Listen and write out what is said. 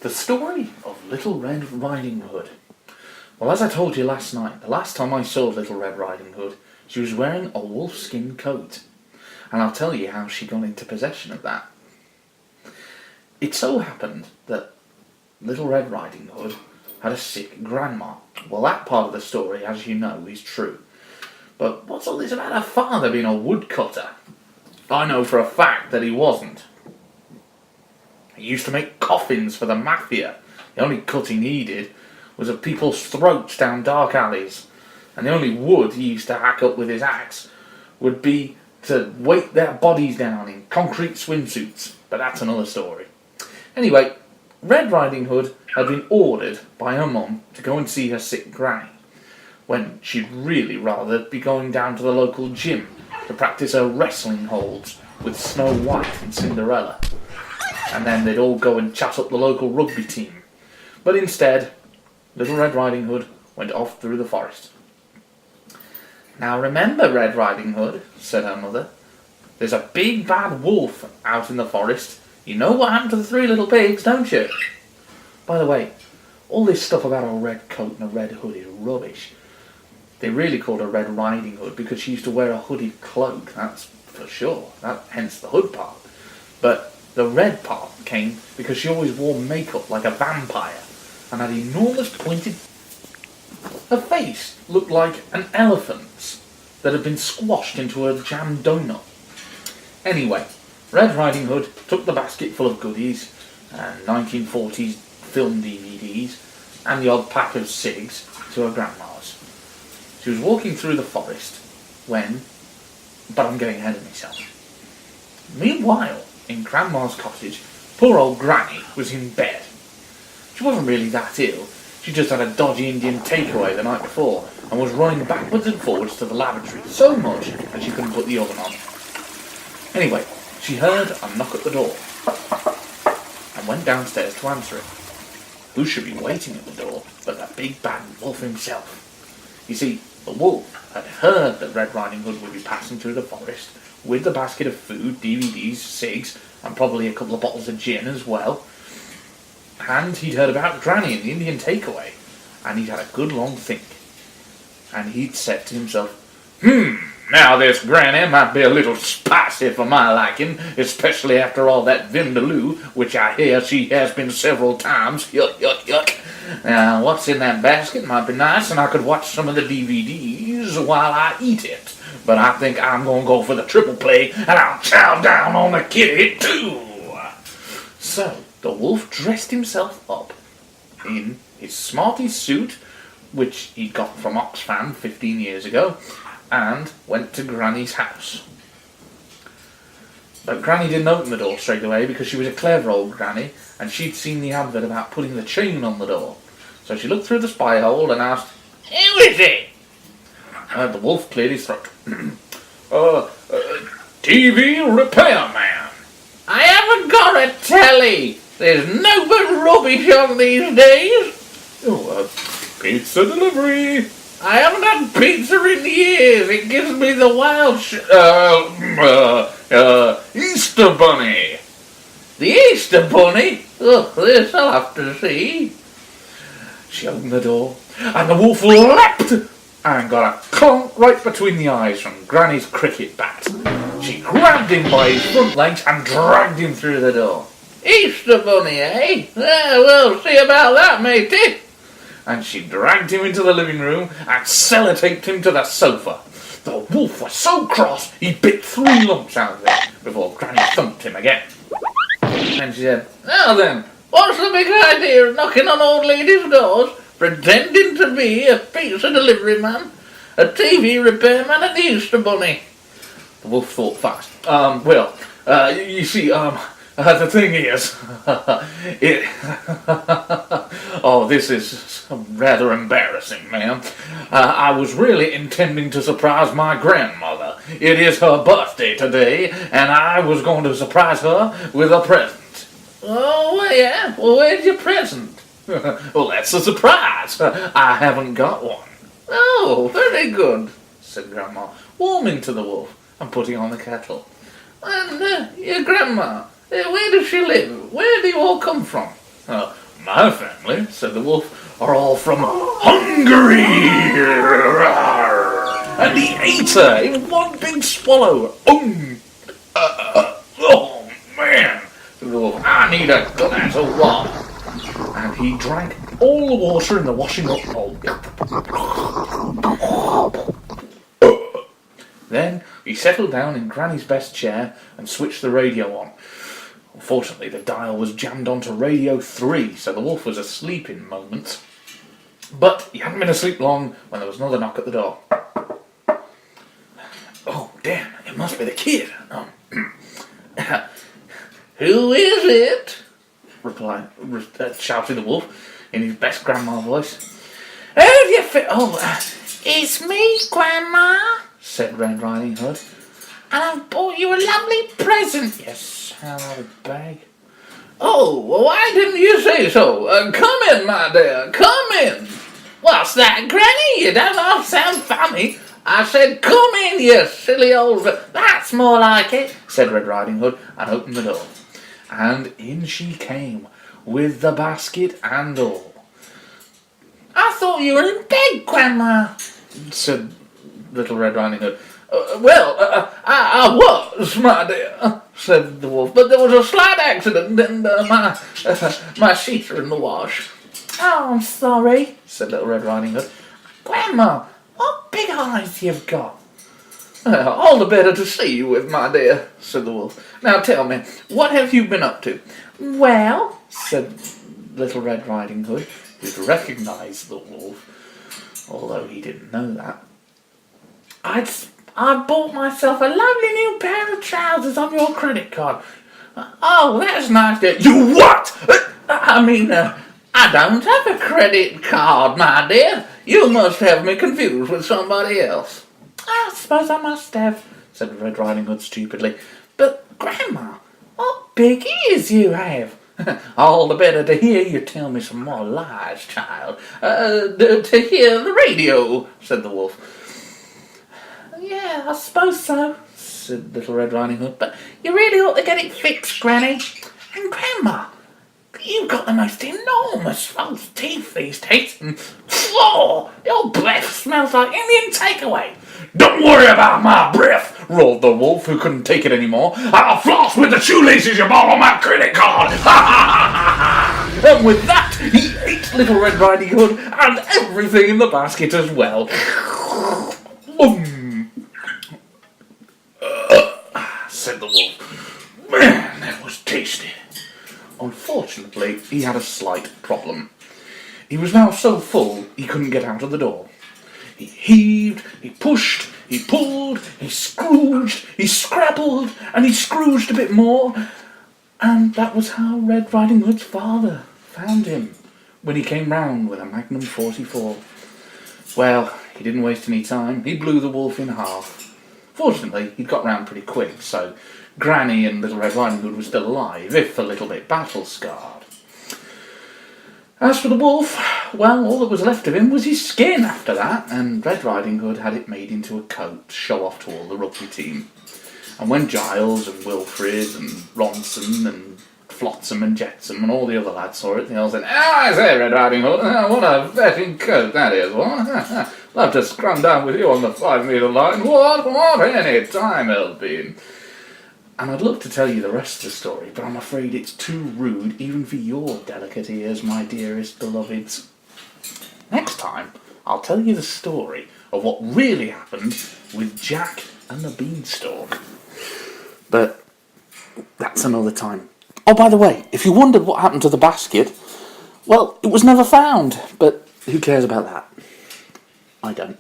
The story of Little Red Riding Hood. Well, as I told you last night, the last time I saw Little Red Riding Hood, she was wearing a wolfskin coat. And I'll tell you how she got into possession of that. It so happened that Little Red Riding Hood had a sick grandma. Well, that part of the story, as you know, is true. But what's all this about her father being a woodcutter? I know for a fact that he wasn't. He used to make coffins for the mafia. The only cutting he did was of people's throats down dark alleys. And the only wood he used to hack up with his axe would be to weight their bodies down in concrete swimsuits. But that's another story. Anyway, Red Riding Hood had been ordered by her mum to go and see her sick granny, when she'd really rather be going down to the local gym to practice her wrestling holds with Snow White and Cinderella. And then they'd all go and chat up the local rugby team. But instead, Little Red Riding Hood went off through the forest. "Now remember, Red Riding Hood," said her mother, "there's a big bad wolf out in the forest. You know what happened to the 3 little pigs, don't you?" By the way, all this stuff about a red coat and a red hood is rubbish. They really called her Red Riding Hood because she used to wear a hooded cloak, that's for sure, hence the hood part. But the red part came because she always wore makeup like a vampire and had enormous pointed... Her face looked like an elephant's that had been squashed into a jam donut. Anyway, Red Riding Hood took the basket full of goodies, and 1940s film DVDs, and the odd pack of cigs to her grandma's. She was walking through the forest when... But I'm getting ahead of myself. Meanwhile, in Grandma's cottage, poor old Granny was in bed. She wasn't really that ill. She just had a dodgy Indian takeaway the night before and was running backwards and forwards to the lavatory so much that she couldn't put the oven on. Anyway, she heard a knock at the door and went downstairs to answer it. Who should be waiting at the door but the big bad wolf himself? You see, the wolf had heard that Red Riding Hood would be passing through the forest with the basket of food, DVDs, cigs, and probably a couple of bottles of gin as well. And he'd heard about Granny and the Indian takeaway, and he'd had a good long think. And he'd said to himself, now this Granny might be a little spicy for my liking, especially after all that vindaloo, which I hear she has been several times. Yuck, yuck, yuck. Now, what's in that basket might be nice, and I could watch some of the DVDs while I eat it. But I think I'm going to go for the triple play, and I'll chow down on the kitty, too. So, the wolf dressed himself up in his smarty suit, which he'd got from Oxfam 15 years ago, and went to Granny's house. But Granny didn't open the door straight away because she was a clever old Granny, and she'd seen the advert about putting the chain on the door. So she looked through the spy hole and asked, "Who is it?" The wolf cleared his throat. TV repairman. I haven't got a telly. There's no but rubbish on these days. Pizza delivery. I haven't had pizza in years. It gives me the wild Easter bunny. The Easter bunny? Oh, this I'll have to see. She opened the door, and the wolf leapt and got a clunk right between the eyes from Granny's cricket bat. She grabbed him by his front legs and dragged him through the door. Easter bunny, eh? We'll see about that, matey. And she dragged him into the living room and sellotaped him to the sofa. The wolf was so cross he bit 3 lumps out of it before Granny thumped him again. And she said, "Now then, what's the big idea of knocking on old ladies' doors, pretending to be a pizza delivery man, a TV repairman, and the Easter bunny?" The wolf thought fast. You see, the thing is, this is rather embarrassing, ma'am. I was really intending to surprise my grandmother. It is her birthday today, and I was going to surprise her with a present. Oh, yeah? Well, where's your present? Well, that's a surprise. I haven't got one. Oh, very good, said Grandma, warming to the wolf and putting on the kettle. And your grandma, where does she live? Where do you all come from? My family, said the wolf, are all from Hungary. And he ate her in one big swallow. Oh, man, said the wolf, I need a glass of water. And he drank all the water in the washing up bowl. Then he settled down in Granny's best chair and switched the radio on. Unfortunately, the dial was jammed onto Radio 3, so the wolf was asleep in moments. But he hadn't been asleep long when there was another knock at the door. Oh, damn, it must be the kid. Who is it? Shouted the wolf in his best grandma voice. How do you feel? It's me, Grandma, said Red Riding Hood. And I've bought you a lovely present. Yes, hello, bag. Oh, well, why didn't you say so? Come in, my dear, come in. What's that, Granny? You don't sound funny. I said, come in, you silly old... That's more like it, said Red Riding Hood, and opened the door. And in she came, with the basket and all. I thought you were in bed, Grandma, said Little Red Riding Hood. I was, my dear, said the wolf, but there was a slight accident and my sheets are in the wash. Oh, I'm sorry, said Little Red Riding Hood. Grandma, what big eyes you've got. All the better to see you with, my dear, said the wolf. Now tell me, what have you been up to? Well, said Little Red Riding Hood, who'd recognised the wolf, although he didn't know that. I bought myself a lovely new pair of trousers on your credit card. Oh, that's nice. You what? I don't have a credit card, my dear. You must have me confused with somebody else. I suppose I must have, said Red Riding Hood stupidly. But, Grandma, what big ears you have. All the better to hear you tell me some more lies, child. To hear the radio, said the wolf. Yeah, I suppose so, said Little Red Riding Hood, but you really ought to get it fixed, Granny. And Grandma, you've got the most enormous false teeth these days, and your breath smells like Indian takeaway. Don't worry about my breath, roared the wolf, who couldn't take it anymore. I'll floss with the shoelaces you bought on my credit card. And with that, he ate Little Red Riding Hood and everything in the basket as well. Said the wolf. Man, that was tasty. Unfortunately, he had a slight problem. He was now so full he couldn't get out of the door. He heaved, he pushed, he pulled, he scrooged, he scrabbled, and he scrooged a bit more. And that was how Red Riding Hood's father found him when he came round with a Magnum 44. Well, he didn't waste any time. He blew the wolf in half. Fortunately, he'd got round pretty quick, so Granny and Little Red Riding Hood were still alive, if a little bit battle-scarred. As for the wolf, well, all that was left of him was his skin after that, and Red Riding Hood had it made into a coat to show off to all the rugby team. And when Giles and Wilfrid and Ronson and Flotsam and Jetsam and all the other lads saw it, they all said, I say, Red Riding Hood, what a vetting coat that is, what? Love to scrum down with you on the 5-metre line. What any time it'll be. And I'd love to tell you the rest of the story, but I'm afraid it's too rude even for your delicate ears, my dearest beloveds. Next time, I'll tell you the story of what really happened with Jack and the Beanstalk. But that's another time. Oh, by the way, if you wondered what happened to the basket, well, it was never found, but who cares about that? I don't.